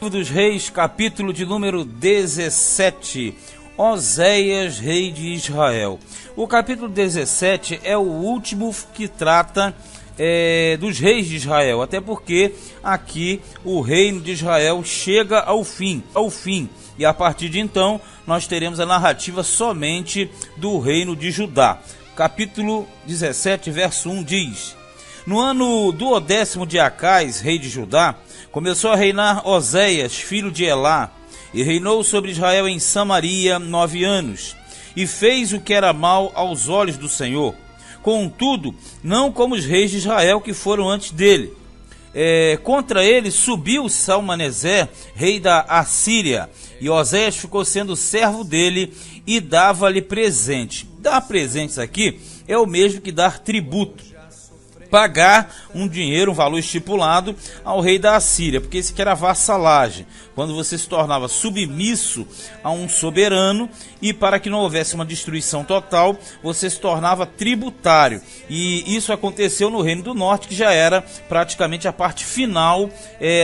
Livro dos Reis, capítulo de número 17, Oséias, rei de Israel. O capítulo 17 é o último que trata dos reis de Israel, até porque aqui o reino de Israel chega ao fim, e a partir de então nós teremos a narrativa somente do reino de Judá. Capítulo 17, verso 1 diz: No ano do 10º de Acais, rei de Judá, começou a reinar Oséias, filho de Elá, e reinou sobre Israel em Samaria 9 anos, e fez o que era mal aos olhos do Senhor. Contudo, não como os reis de Israel que foram antes dele. Contra ele subiu Salmaneser, rei da Assíria, e Oséias ficou sendo servo dele e dava-lhe presente. Dar presentes aqui é o mesmo que dar tributo. Pagar um dinheiro, um valor estipulado ao rei da Assíria, porque isso aqui era vassalagem, quando você se tornava submisso a um soberano, e para que não houvesse uma destruição total, você se tornava tributário. E isso aconteceu no Reino do Norte, que já era praticamente a parte final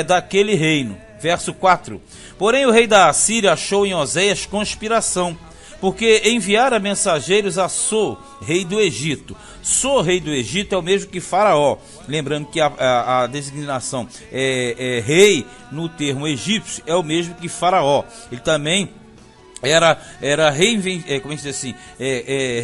daquele reino. Verso 4: Porém o rei da Assíria achou em Oséias conspiração, porque enviara mensageiros a So, rei do Egito. So, rei do Egito, é o mesmo que Faraó. Lembrando que a designação rei no termo egípcio é o mesmo que Faraó. Ele também era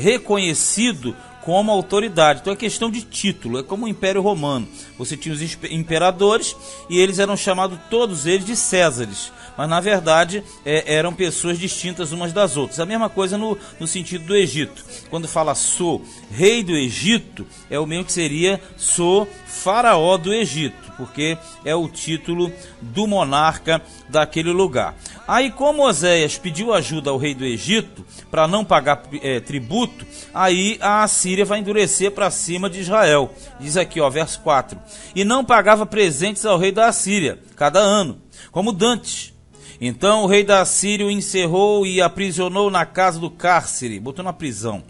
reconhecido como autoridade. Então é questão de título, é como o Império Romano. Você tinha os imperadores e eles eram chamados todos eles de Césares, mas na verdade eram pessoas distintas umas das outras. A mesma coisa no sentido do Egito. Quando fala So, rei do Egito, é o mesmo que seria So, faraó do Egito, porque é o título do monarca daquele lugar. Aí, como Oséias pediu ajuda ao rei do Egito para não pagar tributo, aí a Assíria vai endurecer para cima de Israel. Diz aqui, verso 4: E não pagava presentes ao rei da Assíria cada ano, como dantes. Então o rei da Assíria o encerrou e aprisionou na casa do cárcere, botou na prisão.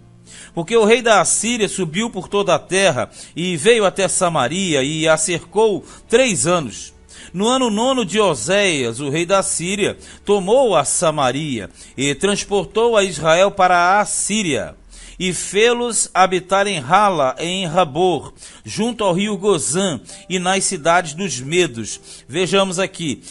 Porque o rei da Assíria subiu por toda a terra e veio até Samaria e a cercou 3 anos. No ano 9º de Oséias, o rei da Síria tomou a Samaria e transportou a Israel para a Assíria, e fê-los habitar em Hala, em Rabor, junto ao rio Gozã, e nas cidades dos Medos. Vejamos aqui,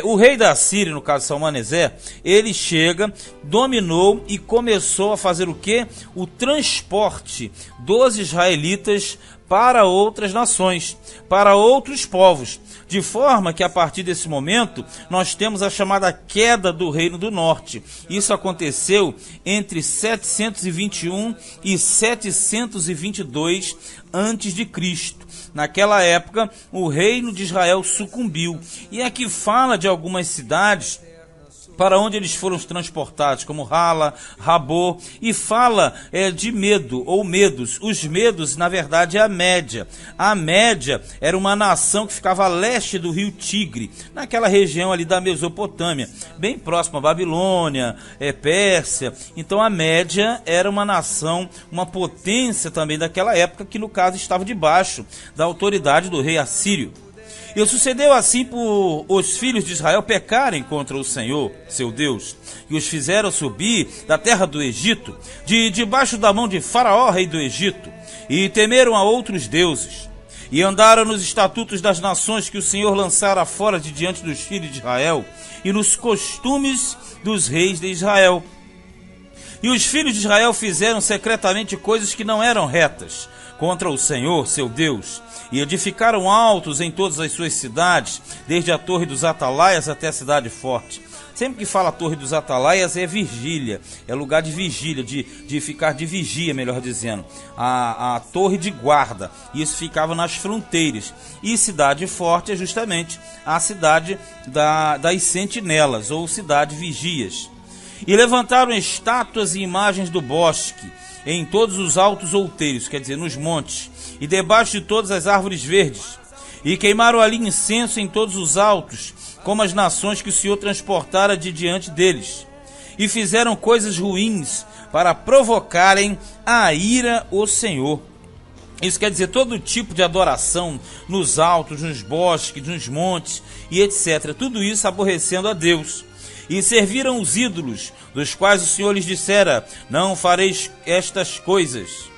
o rei da Síria, no caso Salmaneser, ele chega, dominou e começou a fazer o quê? O transporte dos israelitas para outras nações, para outros povos, de forma que a partir desse momento nós temos a chamada queda do Reino do Norte. Isso aconteceu entre 721 e 722 a.C. Naquela época o reino de Israel sucumbiu, e aqui fala de algumas cidades para onde eles foram transportados, como Hala, Rabor, e fala de Medo, ou Medos. Os Medos, na verdade, é a Média. A Média era uma nação que ficava a leste do rio Tigre, naquela região ali da Mesopotâmia, bem próxima à Babilônia, Pérsia. Então a Média era uma nação, uma potência também daquela época, que no caso estava debaixo da autoridade do rei assírio. E sucedeu assim por os filhos de Israel pecarem contra o Senhor, seu Deus, e os fizeram subir da terra do Egito, debaixo da mão de Faraó, rei do Egito, e temeram a outros deuses, e andaram nos estatutos das nações que o Senhor lançara fora de diante dos filhos de Israel, e nos costumes dos reis de Israel. E os filhos de Israel fizeram secretamente coisas que não eram retas contra o Senhor, seu Deus, e edificaram altos em todas as suas cidades, desde a torre dos atalaias até a cidade forte. Sempre que fala torre dos atalaias é vigília, é lugar de vigília, de ficar de vigia, melhor dizendo, a torre de guarda. Isso ficava nas fronteiras. E cidade forte é justamente a cidade das sentinelas, ou cidade vigias. E levantaram estátuas e imagens do bosque em todos os altos outeiros, quer dizer, nos montes, e debaixo de todas as árvores verdes, e queimaram ali incenso em todos os altos, como as nações que o Senhor transportara de diante deles, e fizeram coisas ruins para provocarem a ira o Senhor. Isso quer dizer todo tipo de adoração nos altos, nos bosques, nos montes e etc. Tudo isso aborrecendo a Deus. E serviram os ídolos, dos quais o Senhor lhes dissera: não fareis estas coisas.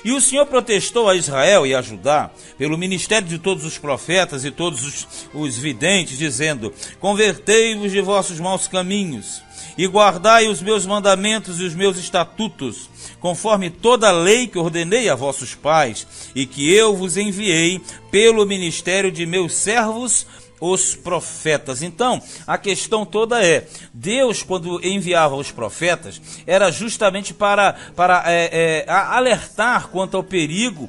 E o Senhor protestou a Israel e a Judá, pelo ministério de todos os profetas e todos os videntes, dizendo: convertei-vos de vossos maus caminhos, e guardai os meus mandamentos e os meus estatutos, conforme toda a lei que ordenei a vossos pais, e que eu vos enviei pelo ministério de meus servos, os profetas. Então, a questão toda é, Deus, quando enviava os profetas, era justamente para alertar quanto ao perigo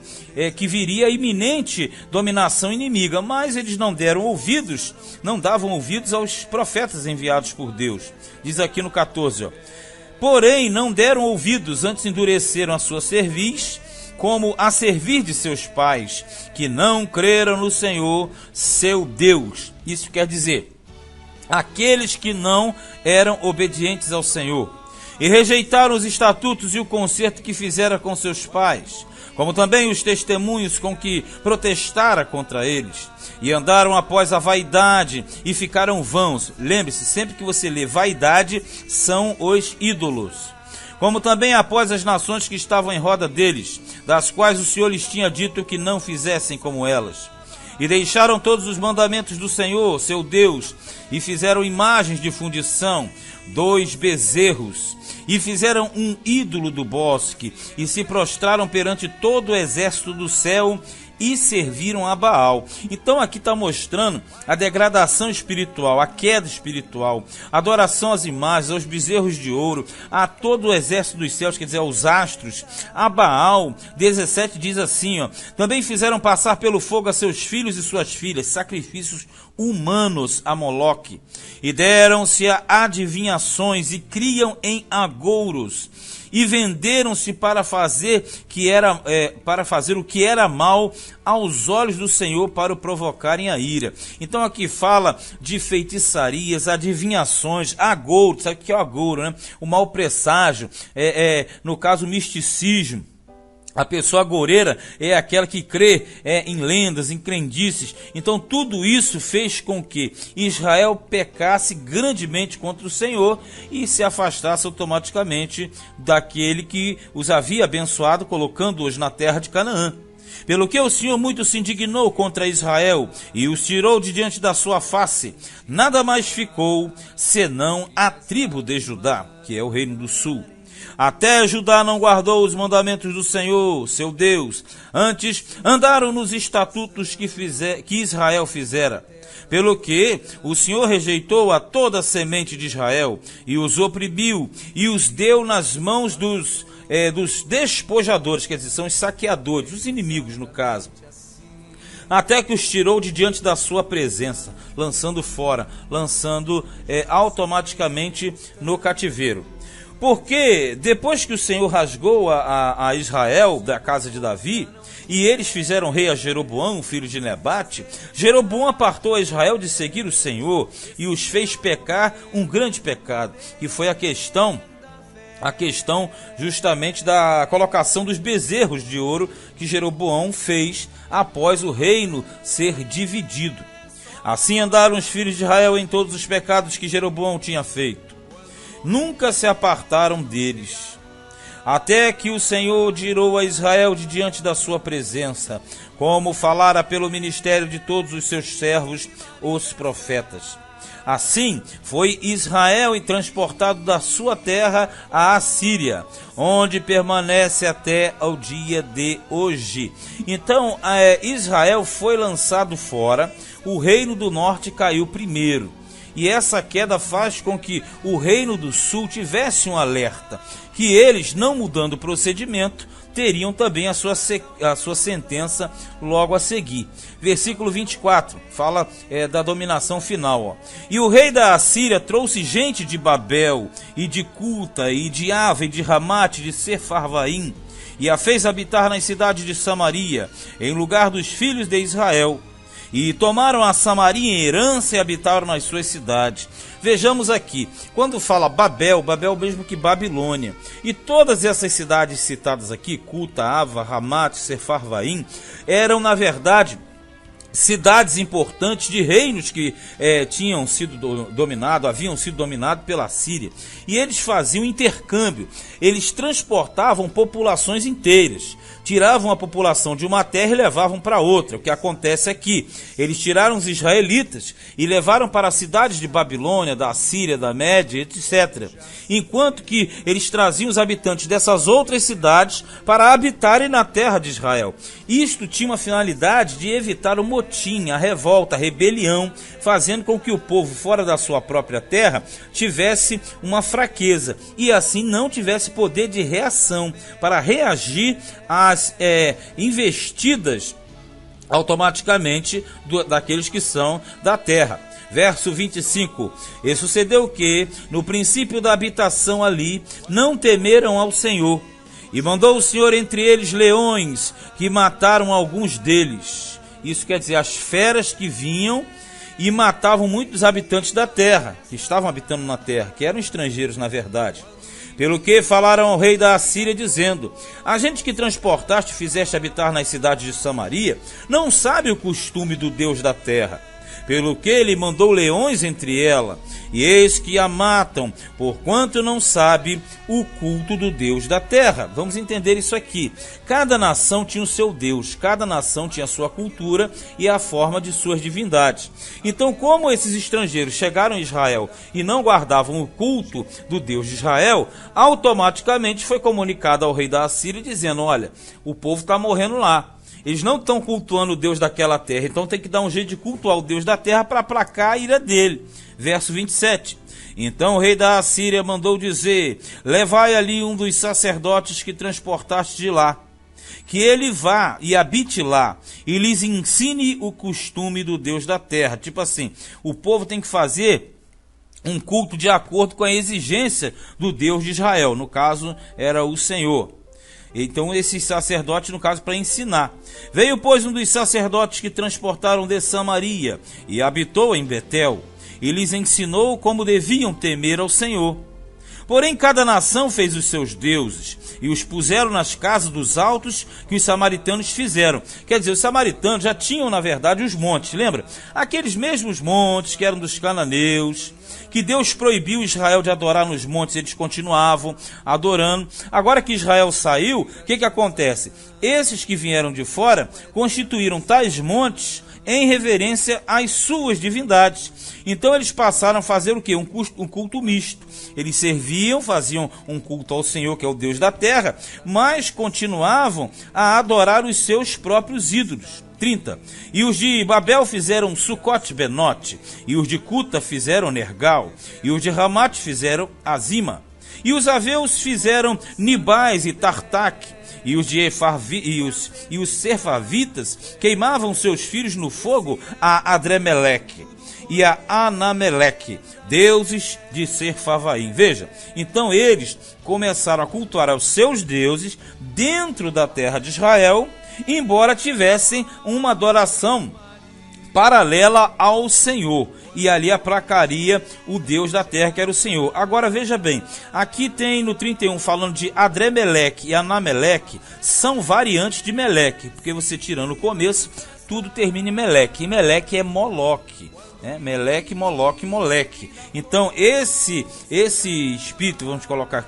que viria a iminente dominação inimiga, mas eles não davam ouvidos aos profetas enviados por Deus. Diz aqui no 14, porém não deram ouvidos, antes endureceram a sua cerviz, como a servir de seus pais, que não creram no Senhor, seu Deus. Isso quer dizer, aqueles que não eram obedientes ao Senhor, e rejeitaram os estatutos e o concerto que fizera com seus pais, como também os testemunhos com que protestara contra eles, e andaram após a vaidade, e ficaram vãos. Lembre-se, sempre que você lê vaidade, são os ídolos. Como também após as nações que estavam em roda deles, das quais o Senhor lhes tinha dito que não fizessem como elas. E deixaram todos os mandamentos do Senhor, seu Deus, e fizeram imagens de fundição, 2 bezerros, e fizeram um ídolo do bosque, e se prostraram perante todo o exército do céu, e serviram a Baal. Então aqui está mostrando a degradação espiritual, a queda espiritual, a adoração às imagens, aos bezerros de ouro, a todo o exército dos céus, quer dizer, aos astros, a Baal. 17 diz assim, também fizeram passar pelo fogo a seus filhos e suas filhas, sacrifícios humanos a Moloque, e deram-se a adivinhações e criam em agouros, e venderam-se para fazer o que era mal aos olhos do Senhor, para o provocarem a ira. Então aqui fala de feitiçarias, adivinhações, agouro. Sabe o que é o agouro, né? O mau presságio, no caso o misticismo. A pessoa agoureira é aquela que crê em lendas, em crendices. Então tudo isso fez com que Israel pecasse grandemente contra o Senhor e se afastasse automaticamente daquele que os havia abençoado, colocando-os na terra de Canaã. Pelo que o Senhor muito se indignou contra Israel e os tirou de diante da sua face. Nada mais ficou senão a tribo de Judá, que é o reino do sul. Até Judá não guardou os mandamentos do Senhor, seu Deus. Antes andaram nos estatutos que Israel fizera. Pelo que o Senhor rejeitou a toda a semente de Israel e os oprimiu e os deu nas mãos dos despojadores, quer dizer, são os saqueadores, os inimigos no caso. Até que os tirou de diante da sua presença, lançando fora, lançando automaticamente no cativeiro. Porque depois que o Senhor rasgou a Israel da casa de Davi, e eles fizeram rei a Jeroboão, filho de Nebate, Jeroboão apartou a Israel de seguir o Senhor e os fez pecar um grande pecado, que foi a questão justamente da colocação dos bezerros de ouro que Jeroboão fez após o reino ser dividido. Assim andaram os filhos de Israel em todos os pecados que Jeroboão tinha feito. Nunca se apartaram deles, até que o Senhor tirou a Israel de diante da sua presença, como falara pelo ministério de todos os seus servos, os profetas. Assim foi Israel transportado da sua terra à Assíria, onde permanece até ao dia de hoje. Então Israel foi lançado fora, o reino do norte caiu primeiro. E essa queda faz com que o reino do sul tivesse um alerta, que eles, não mudando o procedimento, teriam também a sua sentença logo a seguir. Versículo 24, fala da dominação final. E o rei da Assíria trouxe gente de Babel, e de Cuta, e de Ava, e de Ramate, de Sefarvaim, e a fez habitar nas cidades de Samaria, em lugar dos filhos de Israel. e tomaram a Samaria em herança e habitaram nas suas cidades. Vejamos aqui, quando fala Babel, Babel mesmo que Babilônia, e todas essas cidades citadas aqui, Cuta, Ava, Ramat, Sefarvaim, eram na verdade cidades importantes de reinos que haviam sido dominados pela Síria. E eles faziam intercâmbio, eles transportavam populações inteiras, tiravam a população de uma terra e levavam para outra. O que acontece aqui, eles tiraram os israelitas e levaram para as cidades de Babilônia, da Síria, da Média, etc. Enquanto que eles traziam os habitantes dessas outras cidades para habitarem na terra de Israel. Isto tinha uma finalidade de evitar o motim, a revolta, a rebelião, fazendo com que o povo fora da sua própria terra tivesse uma fraqueza e assim não tivesse poder de reação para reagir às investidas automaticamente daqueles que são da terra. Verso 25, e sucedeu que, no princípio da habitação ali, não temeram ao Senhor, e mandou o Senhor entre eles leões, que mataram alguns deles. Isso quer dizer, as feras que vinham e matavam muitos habitantes da terra, que estavam habitando na terra, que eram estrangeiros na verdade. Pelo que falaram ao rei da Assíria, dizendo: a gente que transportaste e fizeste habitar nas cidades de Samaria, não sabe o costume do Deus da terra. Pelo que ele mandou leões entre ela, e eis que a matam, porquanto não sabe o culto do Deus da terra. Vamos entender isso aqui. Cada nação tinha o seu Deus, cada nação tinha a sua cultura e a forma de suas divindades. Então, como esses estrangeiros chegaram em Israel e não guardavam o culto do Deus de Israel, automaticamente foi comunicado ao rei da Assíria, dizendo: olha, o povo está morrendo lá. Eles não estão cultuando o Deus daquela terra, então tem que dar um jeito de cultuar o Deus da terra para aplacar a ira dele. Verso 27. Então o rei da Assíria mandou dizer: levai ali um dos sacerdotes que transportaste de lá, que ele vá e habite lá, e lhes ensine o costume do Deus da terra. Tipo assim, o povo tem que fazer um culto de acordo com a exigência do Deus de Israel. No caso, era o Senhor. Então esses sacerdotes, no caso, para ensinar. Veio, pois, um dos sacerdotes que transportaram de Samaria e habitou em Betel, e lhes ensinou como deviam temer ao Senhor. Porém, cada nação fez os seus deuses, e os puseram nas casas dos altos que os samaritanos fizeram. Quer dizer, os samaritanos já tinham, na verdade, os montes, lembra? Aqueles mesmos montes que eram dos cananeus, que Deus proibiu Israel de adorar nos montes, eles continuavam adorando. Agora que Israel saiu, o que acontece? Esses que vieram de fora constituíram tais montes em reverência às suas divindades. Então eles passaram a fazer o quê? Um culto misto. Eles serviam, faziam um culto ao Senhor, que é o Deus da terra, mas continuavam a adorar os seus próprios ídolos. 30. E os de Babel fizeram Sucote-Benote, e os de Cuta fizeram Nergal, e os de Ramat fizeram Azima, e os aveus fizeram Nibais e Tartaque, e os Serfavitas queimavam seus filhos no fogo a Adremeleque e a Anameleque, deuses de Serfavaim. Veja, então eles começaram a cultuar aos seus deuses dentro da terra de Israel, embora tivessem uma adoração paralela ao Senhor, e ali aplacaria o Deus da terra, que era o Senhor. Agora veja bem, aqui tem no 31 falando de Adremeleque e Anameleque, são variantes de Meleque, porque você tirando o começo, tudo termina em Meleque, e Meleque é Moloque, né? Meleque, Moloque, Moleque. Então esse espírito, vamos colocar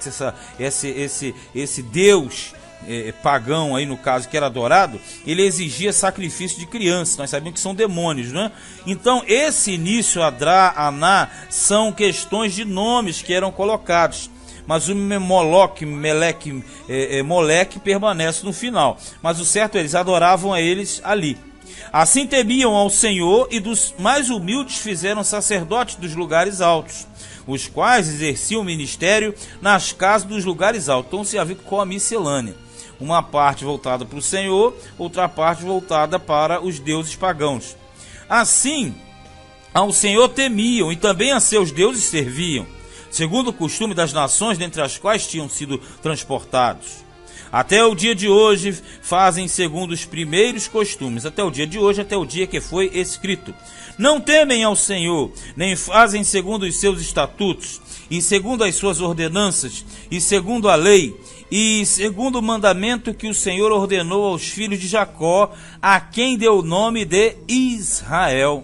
esse Deus pagão aí, no caso, que era adorado, ele exigia sacrifício de crianças. Nós sabemos que são demônios, né? Então esse início, Adra, Aná, são questões de nomes que eram colocados, mas o Moloque, Meleque, Moleque permanece no final. Mas o certo é, eles adoravam a eles ali. Assim temiam ao Senhor, e dos mais humildes fizeram sacerdotes dos lugares altos, os quais exerciam o ministério nas casas dos lugares altos. Então se havia com a miscelânea, uma parte voltada para o Senhor, outra parte voltada para os deuses pagãos. Assim, ao Senhor temiam, e também a seus deuses serviam, segundo o costume das nações dentre as quais tinham sido transportados. Até o dia de hoje fazem segundo os primeiros costumes, até o dia de hoje, até o dia que foi escrito. Não temem ao Senhor, nem fazem segundo os seus estatutos, e segundo as suas ordenanças, e segundo a lei, e segundo o mandamento que o Senhor ordenou aos filhos de Jacó, a quem deu o nome de Israel.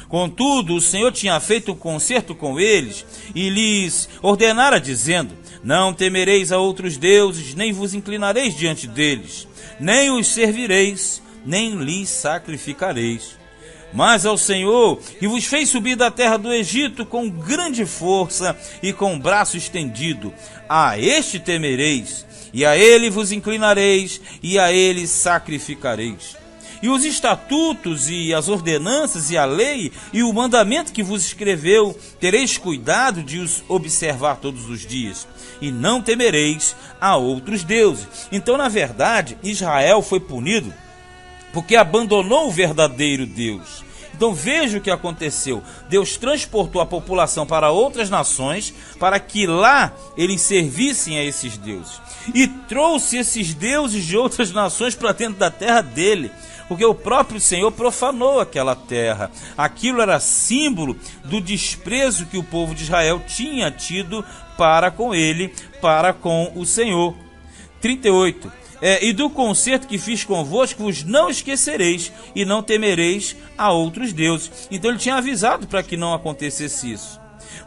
Contudo, o Senhor tinha feito um concerto com eles e lhes ordenara, dizendo: não temereis a outros deuses, nem vos inclinareis diante deles, nem os servireis, nem lhes sacrificareis. Mas ao Senhor, que vos fez subir da terra do Egito com grande força e com braço estendido, a este temereis, e a ele vos inclinareis, e a ele sacrificareis. E os estatutos e as ordenanças e a lei e o mandamento que vos escreveu, tereis cuidado de os observar todos os dias, e não temereis a outros deuses. Então, na verdade, Israel foi punido porque abandonou o verdadeiro Deus. Então veja o que aconteceu. Deus transportou a população para outras nações, para que lá eles servissem a esses deuses. E trouxe esses deuses de outras nações para dentro da terra dele, porque o próprio Senhor profanou aquela terra. Aquilo era símbolo do desprezo que o povo de Israel tinha tido para com ele, para com o Senhor. 38. E do concerto que fiz convosco vos não esquecereis, e não temereis a outros deuses. Então ele tinha avisado para que não acontecesse isso.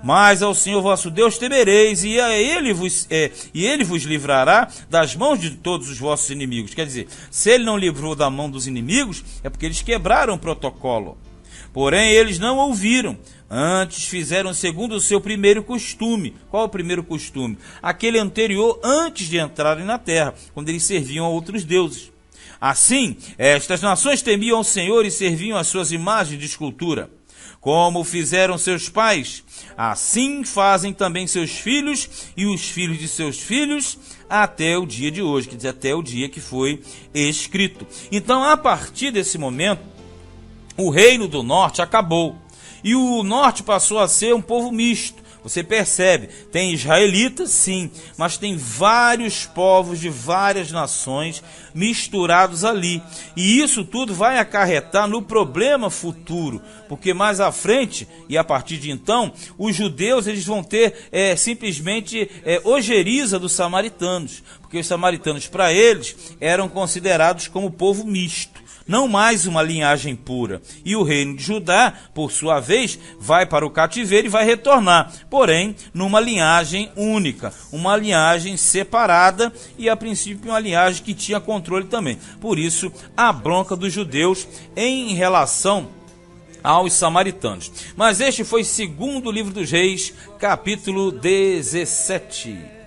Mas ao Senhor vosso Deus temereis, e ele vos livrará das mãos de todos os vossos inimigos. Quer dizer, se ele não livrou da mão dos inimigos, é porque eles quebraram o protocolo. Porém, eles não ouviram, antes fizeram segundo o seu primeiro costume. Qual é o primeiro costume? Aquele anterior, antes de entrarem na terra, quando eles serviam a outros deuses. Assim, estas nações temiam ao Senhor e serviam as suas imagens de escultura. Como fizeram seus pais, assim fazem também seus filhos e os filhos de seus filhos até o dia de hoje, quer dizer, até o dia que foi escrito. Então, a partir desse momento, o reino do norte acabou e o norte passou a ser um povo misto. Você percebe, tem israelitas sim, mas tem vários povos de várias nações misturados ali. E isso tudo vai acarretar no problema futuro, porque mais à frente, e a partir de então, os judeus eles vão ter simplesmente ojeriza dos samaritanos, porque os samaritanos para eles eram considerados como povo misto, não mais uma linhagem pura. E o reino de Judá, por sua vez, vai para o cativeiro e vai retornar, porém, numa linhagem única, uma linhagem separada e, a princípio, uma linhagem que tinha controle também. Por isso, a bronca dos judeus em relação aos samaritanos. Mas este foi segundo livro dos Reis, capítulo 17.